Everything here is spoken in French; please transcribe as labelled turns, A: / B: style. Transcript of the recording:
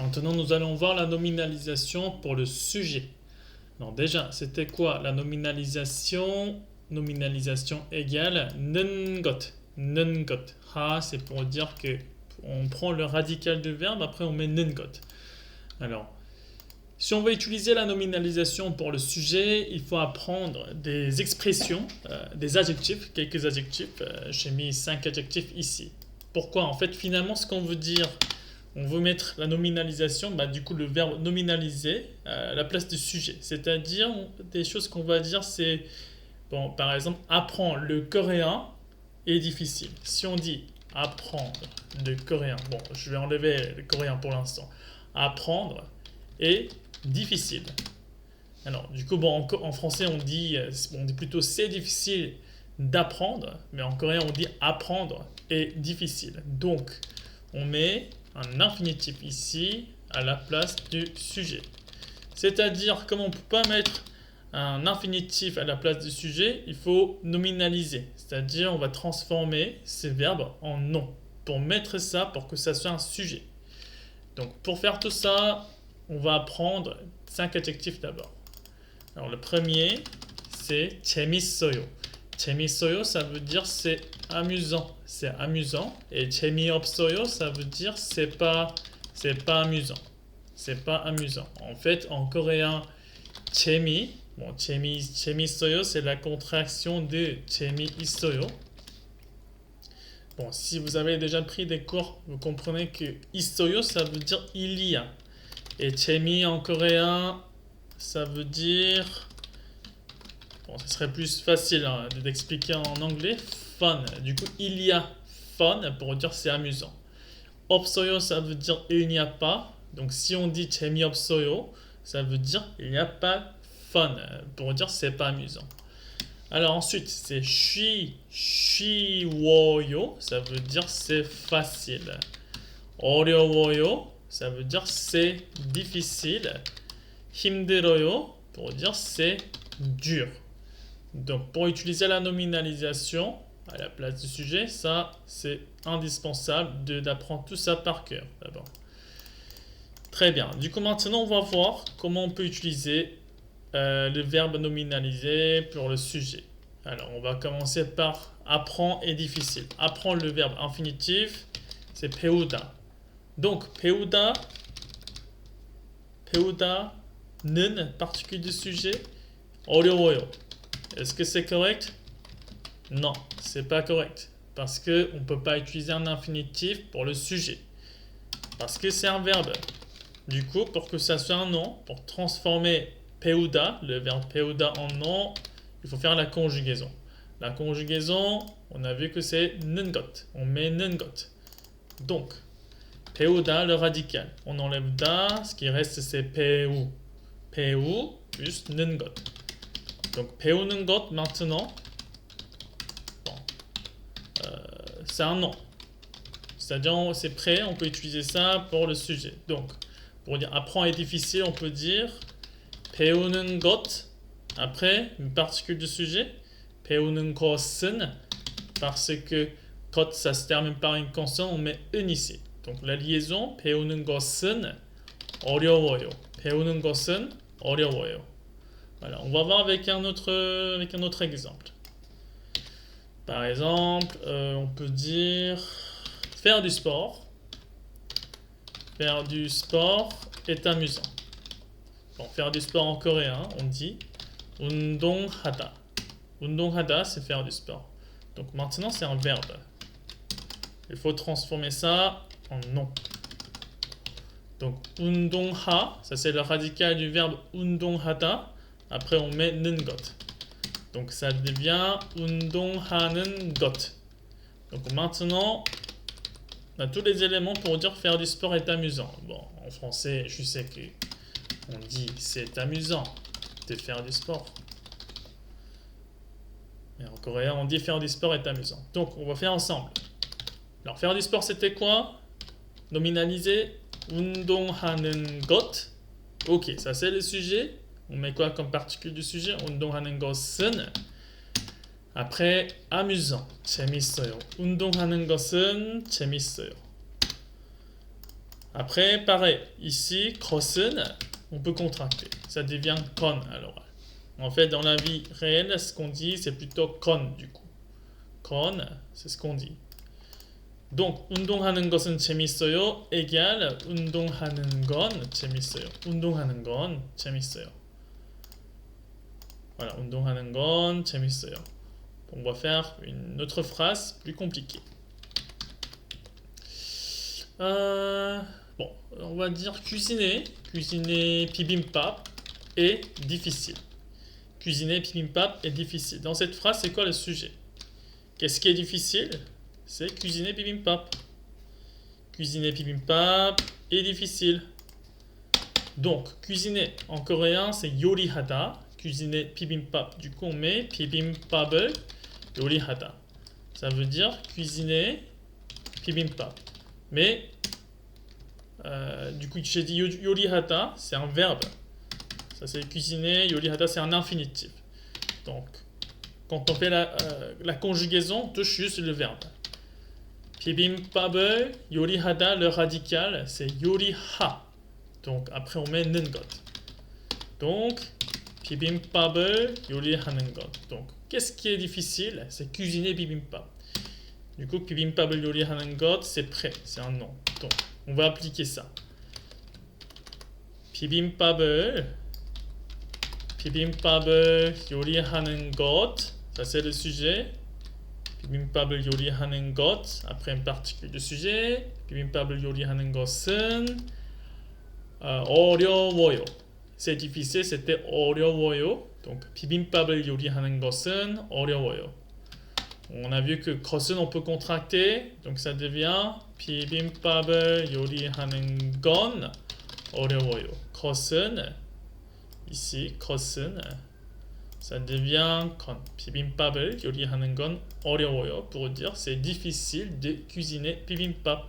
A: Maintenant, nous allons voir la nominalisation pour le sujet. Alors déjà, c'était quoi la nominalisation? Nominalisation égale 는 것. 는 것. Ha, c'est pour dire que on prend le radical du verbe, après on met 는 것. Alors, si on veut utiliser la nominalisation pour le sujet, il faut apprendre des expressions, des adjectifs, quelques adjectifs. J'ai mis 5 adjectifs ici. Pourquoi? En fait, finalement, ce qu'on veut dire, on veut mettre la nominalisation, du coup, le verbe nominaliser à la place du sujet. C'est-à-dire, des choses qu'on va dire, c'est, bon, par exemple, apprendre le coréen est difficile. Si on dit apprendre le coréen, bon, je vais enlever le coréen pour l'instant. Apprendre est difficile. Alors, du coup, bon, en français, on dit plutôt c'est difficile d'apprendre, mais en coréen, on dit apprendre est difficile. Donc, on met un infinitif ici à la place du sujet. C'est-à-dire, comme on ne peut pas mettre un infinitif à la place du sujet, il faut nominaliser. C'est-à-dire, on va transformer ces verbes en nom pour mettre ça, pour que ça soit un sujet. Donc, pour faire tout ça, on va apprendre 5 adjectifs d'abord. Alors, le premier, c'est 재밌어요. 재밌어요, ça veut dire c'est amusant. C'est amusant. Et 재미없어요, ça veut dire c'est pas amusant. C'est pas amusant. En fait, en coréen, 재밌어요, c'est la contraction de 재미있어요. Bon, si vous avez déjà pris des cours, vous comprenez que 있어요, ça veut dire il y a. Et 재미 en coréen, ça veut dire... Bon, ce serait plus facile d'expliquer en anglais. Fun. Du coup, il y a fun pour dire c'est amusant. 없어요, ça veut dire il n'y a pas. Donc, si on dit 재미없어요, ça veut dire il n'y a pas fun pour dire c'est pas amusant. Alors ensuite, c'est 쉬워요, ça veut dire c'est facile. 어려워요, ça veut dire c'est difficile. 힘들어요, pour dire c'est dur. Donc pour utiliser la nominalisation à la place du sujet, ça c'est indispensable d'apprendre tout ça par cœur d'abord. Très bien. Du coup maintenant on va voir comment on peut utiliser le verbe nominalisé pour le sujet. Alors on va commencer par apprend est difficile. Apprendre le verbe infinitif, c'est 배우다. Donc 배우다는 particule du sujet 어려워요. Est-ce que c'est correct? Non, c'est pas correct parce que on peut pas utiliser un infinitif pour le sujet parce que c'est un verbe. Du coup, pour que ça soit un nom, pour transformer 배우다, le verbe 배우다 en nom, il faut faire la conjugaison. La conjugaison, on a vu que c'est 는 것. On met 는 것. Donc, 배우다, le radical. On enlève da, ce qui reste c'est 배우. 배우 plus 는 것. Donc, 배우는 것 maintenant, bon, c'est un nom. C'est-à-dire, c'est prêt, on peut utiliser ça pour le sujet. Donc, pour dire apprend est difficile, on peut dire 배우는 것. Après, une particule du sujet, 배우는 것은, parce que 것, ça se termine par une consonne, on met un ici. Donc la liaison, 배우는 것은 어려워요. 배우는 것은 어려워요. Voilà, on va voir avec un autre exemple. Par exemple, on peut dire faire du sport. Faire du sport est amusant. Bon, faire du sport en coréen, on dit 운동하다. 운동하다, c'est faire du sport. Donc maintenant, c'est un verbe. Il faut transformer ça en nom. Donc 운동하, ça c'est le radical du verbe 운동하다. Après, on met 는 것. Donc ça devient 운동하는 것. Donc maintenant, on a tous les éléments pour dire faire du sport est amusant. Bon, en français, je sais que on dit c'est amusant de faire du sport. Et en coréen, on dit faire du sport est amusant. Donc, on va faire ensemble. Alors, faire du sport, c'était quoi? Nominaliser 운동하는 것. Ok, ça c'est le sujet. On met quoi comme particule du sujet? 운동하는 것은. Après, amusant. 재밌어요. 운동하는 것은 재밌어요. Après, pareil, ici, 것은, on peut contracter. Ça devient 건 à l'oral. En fait, dans la vie réelle, ce qu'on dit, c'est plutôt 건 du coup. 건, c'est ce qu'on dit. Donc, 운동하는 것은 재밌어요 égale 운동하는 건 재밌어요. 운동하는 건 재밌어요. Voilà, 운동하는 건 재밌어요. On va faire une autre phrase plus compliquée. Bon, on va dire cuisiner. Cuisiner bibimbap est difficile. Cuisiner bibimbap est difficile. Dans cette phrase, c'est quoi le sujet? Qu'est-ce qui est difficile? C'est cuisiner bibimbap. Cuisiner bibimbap est difficile. Donc, cuisiner en coréen, c'est 요리하다. Cuisiner bibimbap. Du coup, on met bibimbap을 요리하다. Ça veut dire cuisiner bibimbap. Mais, du coup, j'ai dit 요리하다, c'est un verbe. Ça, c'est cuisiner. 요리하다, c'est un infinitif. Donc, quand on fait la conjugaison, on touche juste le verbe. 비빔밥을 요리하다, le radical, c'est 요리하. Donc, après, on met 는 것. Donc, 비빔밥을 요리하는 것. Donc, qu'est-ce qui est difficile? C'est cuisiner bibimbap. Du coup, 비빔밥을 요리하는 것, c'est prêt, c'est un nom. Donc, on va appliquer ça. 비빔밥을 요리하는 것, ça c'est le sujet. 비빔밥을 요리하는 것, après une particule de sujet. 비빔밥을 요리하는 것은 어려워요. C'est difficile, c'était 어려워요. Donc, 비빔밥을 요리하는 것은 어려워요. On a vu que 것은 on peut contracter, donc ça devient 비빔밥을 요리하는 건 어려워요. 것은, ici, 것은, ça devient 건. 비빔밥을 요리하는 건 어려워요. Pour dire c'est difficile de cuisiner bibimbap.